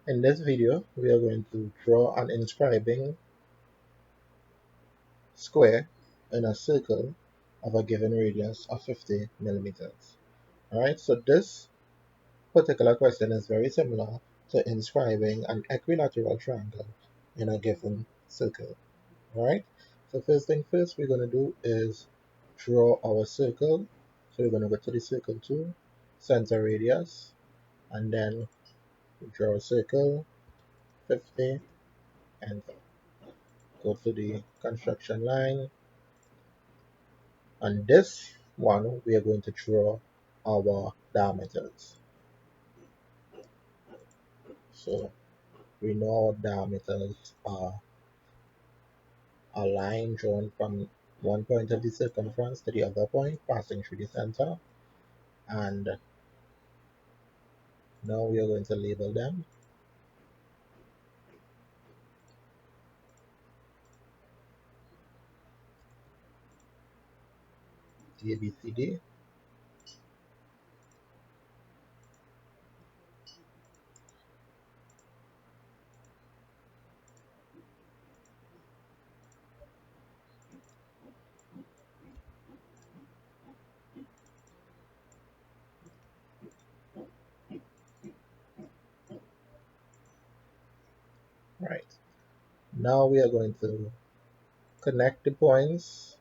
In this video, we are going to draw an inscribing square in a circle of a given radius of 50 millimeters. Alright, so this particular question is very similar to inscribing an equilateral triangle in a given circle. Alright, so first thing first we're going to do is draw our circle. So we're going to go to the circle tool, center radius, and then draw a circle, 50, and go to the construction line. On this one, we are going to draw our diameters. So we know our diameters are a line drawn from one point of the circumference to the other point, passing through the center. And now we are going to label them. A, B, C, D. Right. Now we are going to connect the points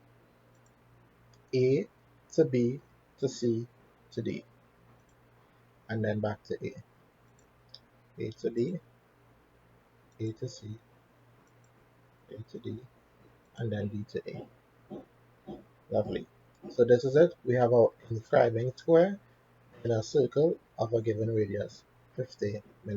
A to B to C to D, and then back to A. A to B, A to C, A to D, and then D to A. Lovely. So this is it. We have our inscribing square in a circle of a given radius, 50 millimeters.